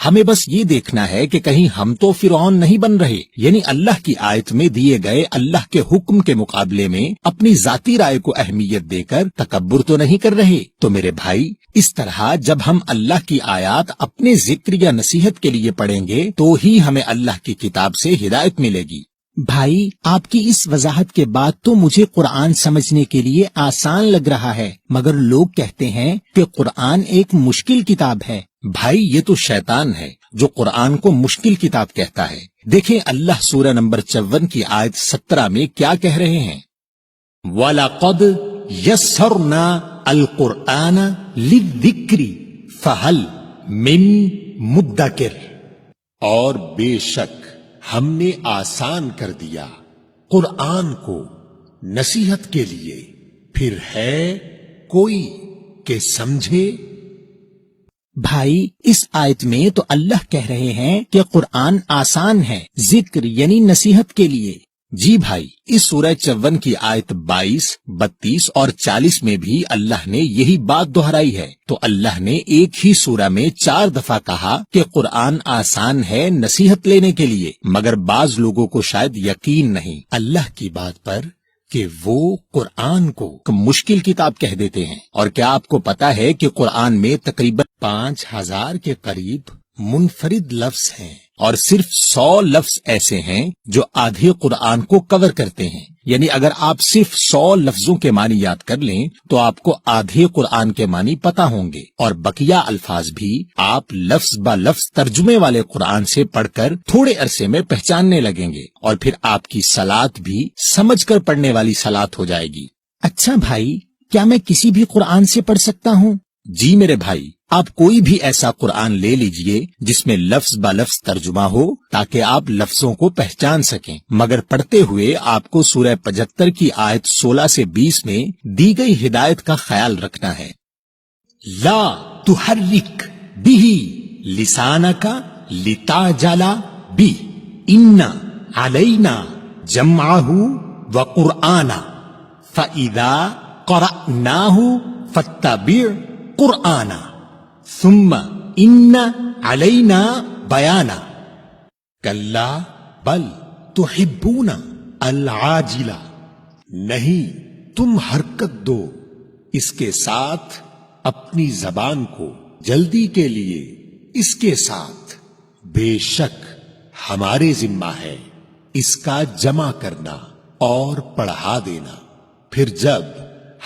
ہمیں بس یہ دیکھنا ہے کہ کہیں ہم تو فرعون نہیں بن رہے، یعنی اللہ کی آیت میں دیے گئے اللہ کے حکم کے مقابلے میں اپنی ذاتی رائے کو اہمیت دے کر تکبر تو نہیں کر رہے۔ تو میرے بھائی، اس طرح جب ہم اللہ کی آیات اپنے ذکر یا نصیحت کے لیے پڑھیں گے تو ہی ہمیں اللہ کی کتاب سے ہدایت ملے گی۔ بھائی، آپ کی اس وضاحت کے بعد تو مجھے قرآن سمجھنے کے لیے آسان لگ رہا ہے، مگر لوگ کہتے ہیں کہ قرآن ایک مشکل کتاب ہے۔ بھائی، یہ تو شیطان ہے جو قرآن کو مشکل کتاب کہتا ہے۔ دیکھیں اللہ سورہ نمبر 54 کی آیت 17 میں کیا کہہ رہے ہیں، وَلَقَدْ يَسَّرْنَا الْقُرْآنَ لِلذِّكْرِ فَهَلْ مِن مُدَّكِرٍ، اور بے شک ہم نے آسان کر دیا قرآن کو نصیحت کے لیے، پھر ہے کوئی کہ سمجھے۔ بھائی، اس آیت میں تو اللہ کہہ رہے ہیں کہ قرآن آسان ہے ذکر یعنی نصیحت کے لیے۔ جی بھائی، اس سورہ 54 کی آیت 22، 32 اور 40 میں بھی اللہ نے یہی بات دہرائی ہے۔ تو اللہ نے ایک ہی سورہ میں 4 دفعہ کہا کہ قرآن آسان ہے نصیحت لینے کے لیے، مگر بعض لوگوں کو شاید یقین نہیں اللہ کی بات پر کہ وہ قرآن کو مشکل کتاب کہہ دیتے ہیں۔ اور کیا آپ کو پتا ہے کہ قرآن میں تقریباً 5000 کے قریب منفرد لفظ ہیں، اور صرف 100 لفظ ایسے ہیں جو آدھے قرآن کو کور کرتے ہیں۔ یعنی اگر آپ صرف 100 لفظوں کے معنی یاد کر لیں تو آپ کو آدھے قرآن کے معنی پتا ہوں گے، اور بقیہ الفاظ بھی آپ لفظ با لفظ ترجمے والے قرآن سے پڑھ کر تھوڑے عرصے میں پہچاننے لگیں گے، اور پھر آپ کی صلاۃ بھی سمجھ کر پڑھنے والی صلاۃ ہو جائے گی۔ اچھا بھائی، کیا میں کسی بھی قرآن سے پڑھ سکتا ہوں؟ جی میرے بھائی، آپ کوئی بھی ایسا قرآن لے لیجئے جس میں لفظ با لفظ ترجمہ ہو تاکہ آپ لفظوں کو پہچان سکیں، مگر پڑھتے ہوئے آپ کو سورہ 75 کی آیت 16 سے 20 میں دی گئی ہدایت کا خیال رکھنا ہے، لا تحرک بہ لسانک لتعجل بہ ان علینا جمعہ وقرآنہ فإذا قرأناہ فاتبع قرآنہ ثم ان علینا بیانا کلا بل تحبون العاجلہ، نہیں تم حرکت دو اس کے ساتھ اپنی زبان کو جلدی کے لیے، اس کے ساتھ بے شک ہمارے ذمہ ہے اس کا جمع کرنا اور پڑھا دینا، پھر جب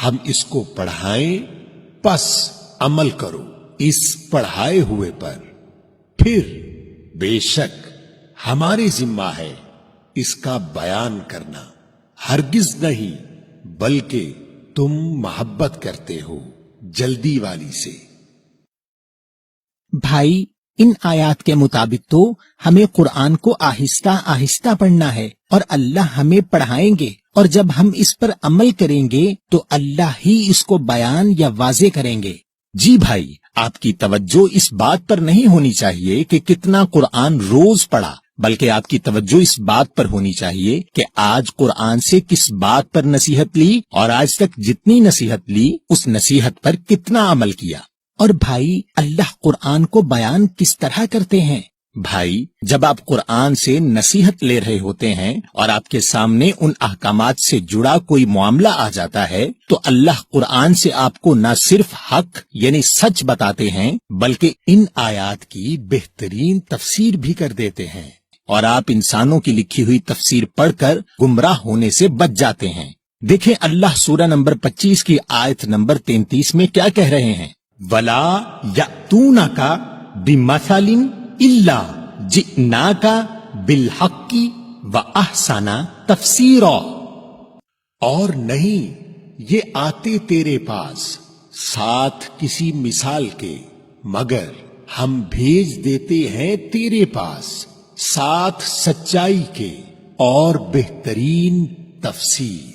ہم اس کو پڑھائیں پس عمل کرو اس پڑھائے ہوئے پر، پھر بے شک ہمارے ذمہ ہے اس کا بیان کرنا، ہرگز نہیں بلکہ تم محبت کرتے ہو جلدی والی سے۔ بھائی، ان آیات کے مطابق تو ہمیں قرآن کو آہستہ آہستہ پڑھنا ہے، اور اللہ ہمیں پڑھائیں گے، اور جب ہم اس پر عمل کریں گے تو اللہ ہی اس کو بیان یا واضح کریں گے۔ جی بھائی، آپ کی توجہ اس بات پر نہیں ہونی چاہیے کہ کتنا قرآن روز پڑھا، بلکہ آپ کی توجہ اس بات پر ہونی چاہیے کہ آج قرآن سے کس بات پر نصیحت لی، اور آج تک جتنی نصیحت لی اس نصیحت پر کتنا عمل کیا۔ اور بھائی، اللہ قرآن کو بیان کس طرح کرتے ہیں؟ بھائی، جب آپ قرآن سے نصیحت لے رہے ہوتے ہیں اور آپ کے سامنے ان احکامات سے جڑا کوئی معاملہ آ جاتا ہے تو اللہ قرآن سے آپ کو نہ صرف حق یعنی سچ بتاتے ہیں بلکہ ان آیات کی بہترین تفسیر بھی کر دیتے ہیں، اور آپ انسانوں کی لکھی ہوئی تفسیر پڑھ کر گمراہ ہونے سے بچ جاتے ہیں۔ دیکھیں اللہ سورہ نمبر 25 کی آیت نمبر 33 میں کیا کہہ رہے ہیں، وَلَا يَأْتُونَكَ بِمَثَلٍ إِلَّا جِئْنَاكَ بِالْحَقِّ وَأَحْسَنَ تَفْسِيرًا، اور نہیں یہ آتے تیرے پاس ساتھ کسی مثال کے، مگر ہم بھیج دیتے ہیں تیرے پاس ساتھ سچائی کے اور بہترین تفسیر۔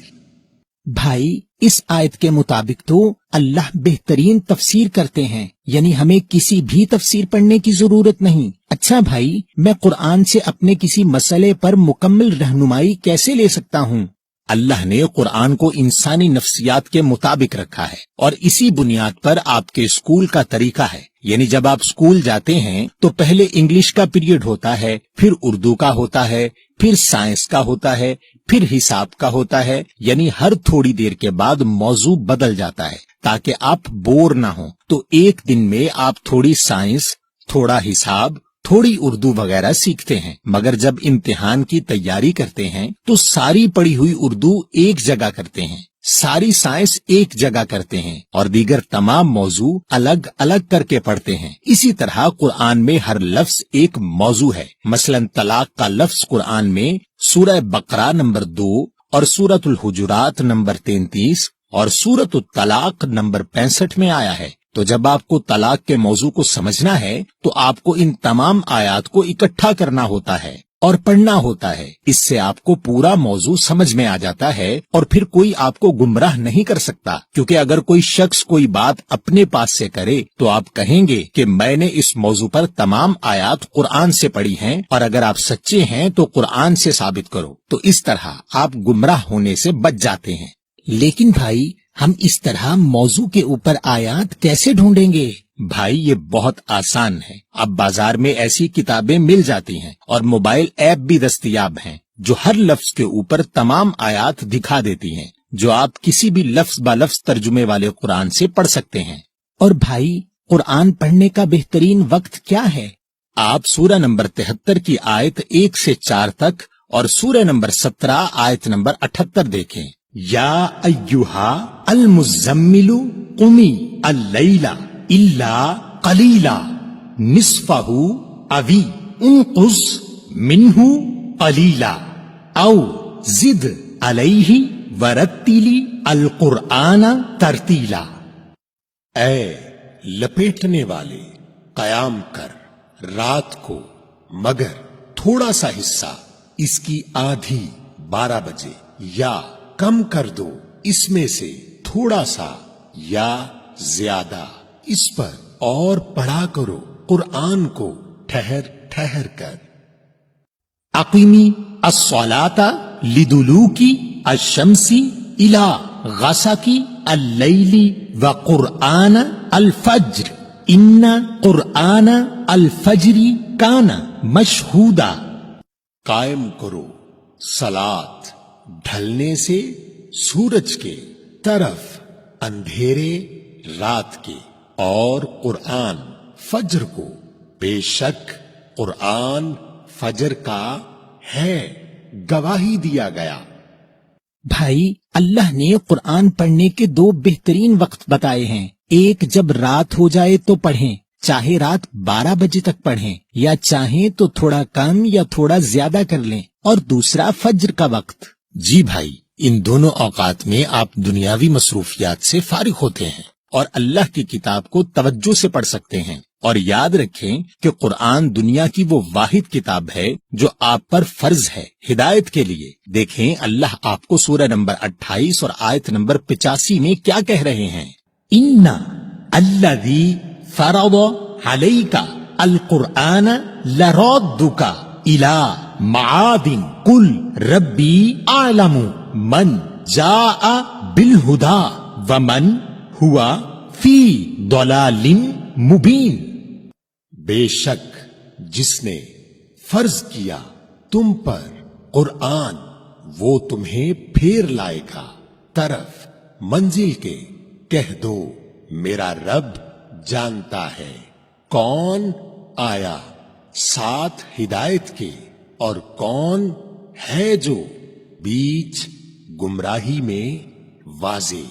بھائی، اس آیت کے مطابق تو اللہ بہترین تفسیر کرتے ہیں، یعنی ہمیں کسی بھی تفسیر پڑھنے کی ضرورت نہیں۔ اچھا بھائی، میں قرآن سے اپنے کسی مسئلے پر مکمل رہنمائی کیسے لے سکتا ہوں؟ اللہ نے قرآن کو انسانی نفسیات کے مطابق رکھا ہے اور اسی بنیاد پر آپ کے اسکول کا طریقہ ہے. یعنی جب آپ اسکول جاتے ہیں تو پہلے انگلش کا پیریڈ ہوتا ہے، پھر اردو کا ہوتا ہے، پھر سائنس کا ہوتا ہے، پھر حساب کا ہوتا ہے. یعنی ہر تھوڑی دیر کے بعد موضوع بدل جاتا ہے تاکہ آپ بور نہ ہوں. تو ایک دن میں آپ تھوڑی سائنس، تھوڑا حساب، تھوڑی اردو وغیرہ سیکھتے ہیں. مگر جب امتحان کی تیاری کرتے ہیں تو ساری پڑھی ہوئی اردو ایک جگہ کرتے ہیں، ساری سائنس ایک جگہ کرتے ہیں اور دیگر تمام موضوع الگ الگ کر کے پڑھتے ہیں. اسی طرح قرآن میں ہر لفظ ایک موضوع ہے. مثلا طلاق کا لفظ قرآن میں سورہ بقرہ نمبر 2 اور سورۃ الحجرات نمبر 33 اور سورۃ الطلاق نمبر 65 میں آیا ہے. تو جب آپ کو طلاق کے موضوع کو سمجھنا ہے تو آپ کو ان تمام آیات کو اکٹھا کرنا ہوتا ہے اور پڑھنا ہوتا ہے. اس سے آپ کو پورا موضوع سمجھ میں آ جاتا ہے اور پھر کوئی آپ کو گمراہ نہیں کر سکتا. کیونکہ اگر کوئی شخص کوئی بات اپنے پاس سے کرے تو آپ کہیں گے کہ میں نے اس موضوع پر تمام آیات قرآن سے پڑھی ہیں، اور اگر آپ سچے ہیں تو قرآن سے ثابت کرو. تو اس طرح آپ گمراہ ہونے سے بچ جاتے ہیں. لیکن بھائی ہم اس طرح موضوع کے اوپر آیات کیسے ڈھونڈیں گے؟ بھائی یہ بہت آسان ہے. اب بازار میں ایسی کتابیں مل جاتی ہیں اور موبائل ایپ بھی دستیاب ہیں جو ہر لفظ کے اوپر تمام آیات دکھا دیتی ہیں، جو آپ کسی بھی لفظ با لفظ ترجمے والے قرآن سے پڑھ سکتے ہیں. اور بھائی قرآن پڑھنے کا بہترین وقت کیا ہے؟ آپ سورہ نمبر 73 کی آیت 1 سے 4 تک اور سورہ نمبر 17 آیت نمبر 78 دیکھیں. یا ایہا المزمل قمی اللیل الا قلیلا نصفہ اوی انقص منہ قلیلا او زد علیہ ورتلی القرآن ترتیلا. اے لپیٹنے والے، قیام کر رات کو مگر تھوڑا سا حصہ، اس کی آدھی 12 بجے، یا کم کر دو اس میں سے تھوڑا سا یا زیادہ، اس پر اور پڑھا کرو قرآن کو ٹھہر ٹھہر کر. اقیمی الصلاۃ لدلوک الشمس الی غسق اللیل وقرآن الفجر ان قرآن الفجر کان مشہودا. قائم کرو صلاۃ ڈھلنے سے سورج کے طرف اندھیرے رات کے، اور قرآن فجر کو، بے شک قرآن فجر کا ہے گواہی دیا گیا. بھائی اللہ نے قرآن پڑھنے کے 2 بہترین وقت بتائے ہیں. ایک جب رات ہو جائے تو پڑھیں، چاہے رات 12 بجے تک پڑھیں یا چاہیں تو تھوڑا کم یا تھوڑا زیادہ کر لیں، اور دوسرا فجر کا وقت. جی بھائی، ان دونوں اوقات میں آپ دنیاوی مصروفیات سے فارغ ہوتے ہیں اور اللہ کی کتاب کو توجہ سے پڑھ سکتے ہیں. اور یاد رکھیں کہ قرآن دنیا کی وہ واحد کتاب ہے جو آپ پر فرض ہے ہدایت کے لیے. دیکھیں اللہ آپ کو سورہ نمبر 28 اور آیت نمبر 85 میں کیا کہہ رہے ہیں. ان الذی فرض علیک القرآن لرادک الی معاد قل ربی اعلم من جاء بالہدی ومن ہوا فی ضلال مبین. بے شک جس نے فرض کیا تم پر قرآن، وہ تمہیں پھیر لائے گا طرف منزل کے. کہہ دو میرا رب جانتا ہے کون آیا ساتھ ہدایت کے اور کون ہے جو بیچ گمراہی میں واضح.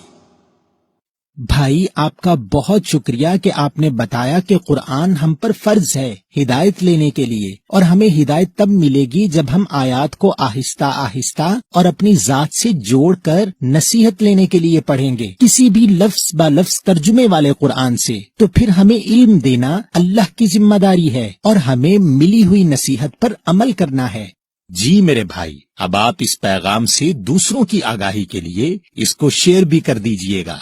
بھائی آپ کا بہت شکریہ کہ آپ نے بتایا کہ قرآن ہم پر فرض ہے ہدایت لینے کے لیے، اور ہمیں ہدایت تب ملے گی جب ہم آیات کو آہستہ آہستہ اور اپنی ذات سے جوڑ کر نصیحت لینے کے لیے پڑھیں گے کسی بھی لفظ با لفظ ترجمے والے قرآن سے. تو پھر ہمیں علم دینا اللہ کی ذمہ داری ہے اور ہمیں ملی ہوئی نصیحت پر عمل کرنا ہے. جی میرے بھائی، اب آپ اس پیغام سے دوسروں کی آگاہی کے لیے اس کو شیئر بھی کر دیجئے گا.